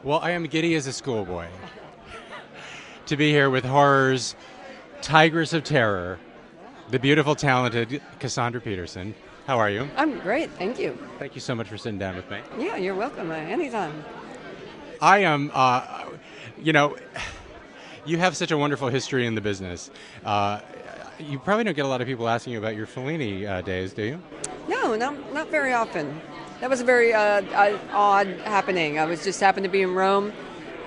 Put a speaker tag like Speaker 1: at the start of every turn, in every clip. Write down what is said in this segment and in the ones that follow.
Speaker 1: Well, I am giddy as a schoolboy to be here with horror's Tigress of Terror, the beautiful, talented Cassandra Peterson. How are you?
Speaker 2: I'm great, thank you.
Speaker 1: Thank you so much for sitting down with me.
Speaker 2: Yeah, you're welcome. Anytime.
Speaker 1: I am, you know, you have such a wonderful history in the business. You probably don't get a lot of people asking you about your Fellini days, do you?
Speaker 2: No, not very often. That was a very odd happening. I was just happened to be in Rome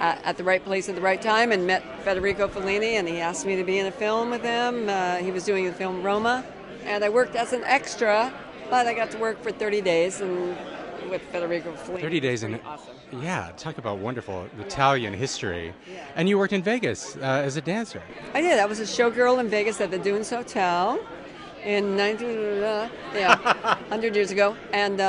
Speaker 2: at the right place at the right time and met Federico Fellini, and he asked me to be in a film with him. He was doing the film Roma, and I worked as an extra, but I got to work for 30 days and with Federico Fellini.
Speaker 1: 30 days in,
Speaker 2: awesome.
Speaker 1: Yeah, talk about wonderful Italian history. Yeah. And you worked in Vegas as a dancer.
Speaker 2: I did. I was a showgirl in Vegas at the Dunes Hotel in 100 years ago. And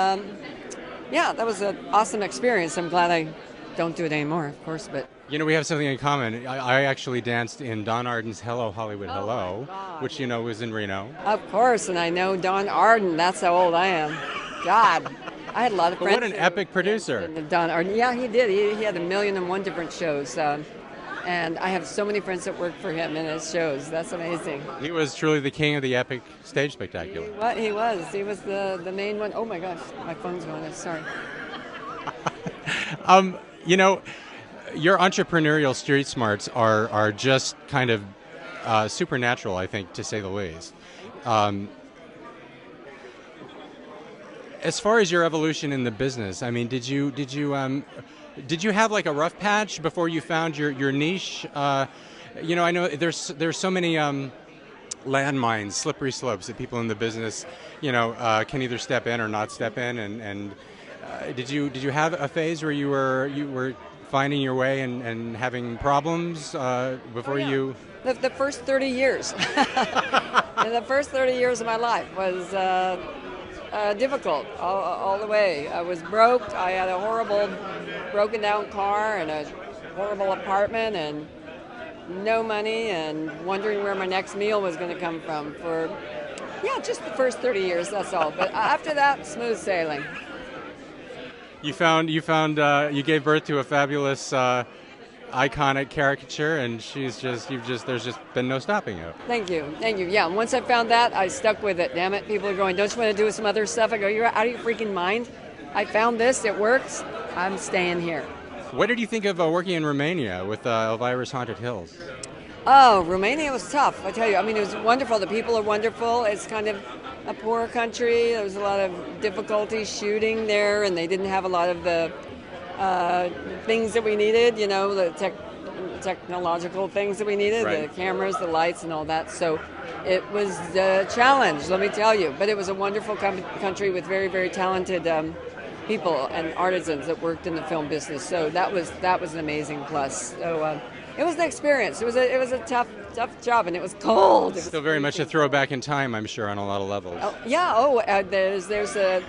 Speaker 2: yeah, that was an awesome experience. I'm glad I don't do it anymore, of course, but...
Speaker 1: You know, we have something in common. I actually danced in Don Arden's Hello, Hollywood, Hello, which, you know, was in Reno.
Speaker 2: Of course, and I know Don Arden. That's how old I am. God. I had a lot of friends.
Speaker 1: What an epic producer.
Speaker 2: Don Arden. Yeah, he did. He had 1,000,001 different shows. And I have so many friends that work for him in his shows. That's amazing.
Speaker 1: He was truly the king of the epic stage spectacular.
Speaker 2: He was. He was the main one. Oh, my gosh. My phone's going. Sorry.
Speaker 1: You know, your entrepreneurial street smarts are just kind of supernatural, I think, to say the least. As far as your evolution in the business, I mean, did you have like a rough patch before you found your niche? You know, I know there's so many landmines, slippery slopes that people in the business, you know, can either step in or not step in. And did you have a phase where you were finding your way and having problems before you?
Speaker 2: The first 30 years. The first 30 years of my life was. Difficult all the way. I was broke. I had a horrible broken down car and a horrible apartment and no money and wondering where my next meal was going to come from for, just the first 30 years, that's all. But after that, smooth sailing.
Speaker 1: You gave birth to a fabulous iconic caricature, and there's just been no stopping it.
Speaker 2: Thank you. Yeah, once I found that, I stuck with it. Damn it, people are going, don't you want to do some other stuff? I go, you're out of your freaking mind. I found this, it works, I'm staying here.
Speaker 1: What did you think of working in Romania with Elvira's Haunted Hills?
Speaker 2: Oh, Romania was tough, I tell you. I mean, it was wonderful. The people are wonderful. It's kind of a poor country. There was a lot of difficulty shooting there, and they didn't have a lot of the things that we needed, you know, the technological things that we needed, right. The cameras, the lights, and all that. So it was a challenge, let me tell you. But it was a wonderful country with very, very talented people and artisans that worked in the film business. So that was an amazing plus. So it was an experience. It was a tough job, and it was cold. It was
Speaker 1: still very much a throwback in time, I'm sure, on a lot of levels.
Speaker 2: Oh, yeah. There's a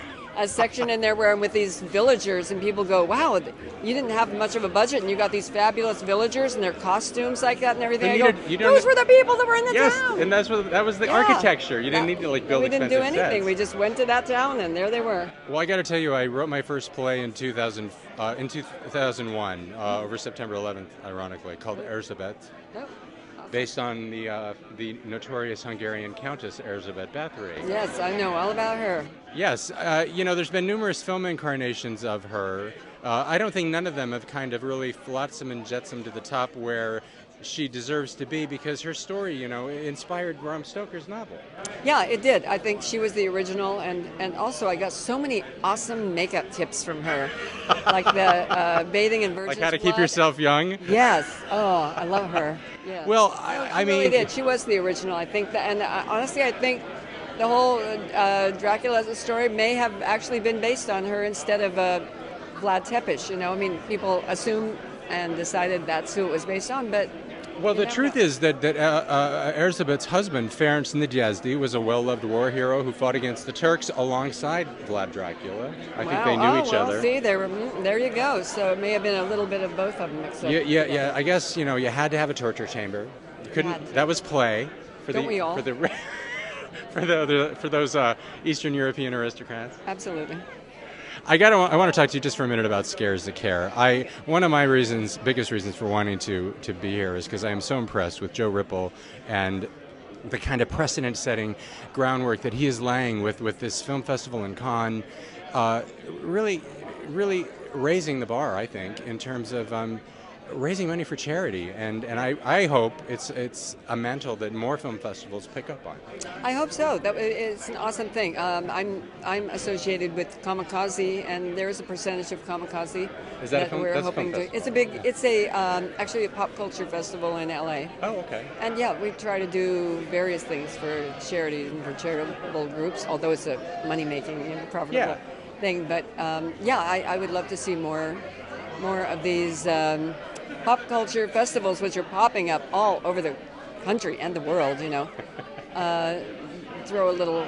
Speaker 2: section in there where I'm with these villagers, and people go, wow, you didn't have much of a budget, and you got these fabulous villagers and their costumes like that and everything. Those were the people that were in the town.
Speaker 1: Yes, and that was the architecture. You didn't need to build expensive
Speaker 2: sets. We didn't do anything.
Speaker 1: Sets.
Speaker 2: We just went to that town, and there they were.
Speaker 1: Well, I got to tell you, I wrote my first play in 2001, over September 11th, ironically, called Erzsébet.
Speaker 2: Oh.
Speaker 1: Based on the notorious Hungarian Countess Erzsébet Bathory.
Speaker 2: Yes, I know all about her.
Speaker 1: Yes, you know, there's been numerous film incarnations of her. I don't think none of them have kind of really flotsam and jetsam to the top where she deserves to be, because her story, you know, inspired Bram Stoker's novel.
Speaker 2: Yeah, it did. I think she was the original, and also I got so many awesome makeup tips from her, like the bathing in virgin's
Speaker 1: blood. Like how to keep
Speaker 2: blood.
Speaker 1: yourself young?
Speaker 2: Yes. Oh, I love her. Yes.
Speaker 1: Well,
Speaker 2: I mean... She really did. She was the original, I think. And honestly, I think the whole Dracula story may have actually been based on her instead of Vlad Tepes, you know. I mean, people assumed and decided that's who it was based on, but...
Speaker 1: Well, the truth is that Erzsébet's husband, Ferenc Nydiazdi, was a well-loved war hero who fought against the Turks alongside Vlad Dracula. I think they knew each other.
Speaker 2: See, there you go. So it may have been a little bit of both of them mixed up.
Speaker 1: Yeah. I guess, you know, you had to have a torture chamber. You couldn't. That was play.
Speaker 2: Don't we all?
Speaker 1: For those Eastern European aristocrats.
Speaker 2: Absolutely.
Speaker 1: I want to talk to you just for a minute about Scares the Care. One of my biggest reasons for wanting to be here is because I am so impressed with Joe Ripple and the kind of precedent-setting groundwork that he is laying with this film festival in Cannes, really raising the bar, I think, in terms of raising money for charity, and I hope it's a mantle that more film festivals pick up on.
Speaker 2: I hope so. It's an awesome thing. I'm associated with Kamikaze, and there is a percentage of Kamikaze
Speaker 1: Is that a film?
Speaker 2: we're
Speaker 1: That's
Speaker 2: hoping
Speaker 1: a film
Speaker 2: to. It's actually a pop culture festival in LA.
Speaker 1: Oh, okay.
Speaker 2: And yeah, we try to do various things for charities and for charitable groups, although it's a money-making, profitable thing. But I would love to see more of these pop culture festivals, which are popping up all over the country and the world. Throw a little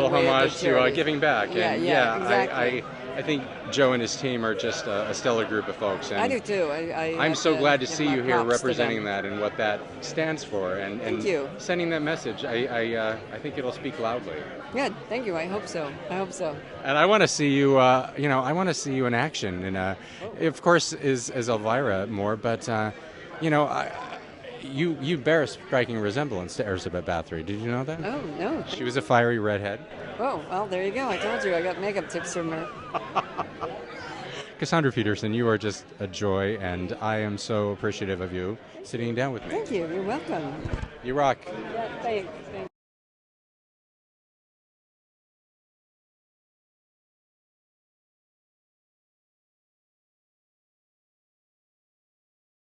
Speaker 1: homage to giving back.
Speaker 2: Yeah,
Speaker 1: and
Speaker 2: exactly.
Speaker 1: I think Joe and his team are just a stellar group of folks. And
Speaker 2: I do too.
Speaker 1: I'm so glad to see you here
Speaker 2: props to
Speaker 1: representing
Speaker 2: them.
Speaker 1: that and what that stands for, and
Speaker 2: Thank you.
Speaker 1: sending that message. I think it'll speak loudly.
Speaker 2: Good. Thank you. I hope so.
Speaker 1: And I want to see you. I want to see you in action. And of course, is Elvira more, but you bear a striking resemblance to Elizabeth Bathory. Did you know that?
Speaker 2: Oh no.
Speaker 1: She was a fiery redhead.
Speaker 2: Oh well, there you go. I told you I got makeup tips from her.
Speaker 1: Cassandra Peterson, you are just a joy, and I am so appreciative of you sitting down with me.
Speaker 2: Thank you. You're welcome.
Speaker 1: You rock.
Speaker 2: Yeah, thanks.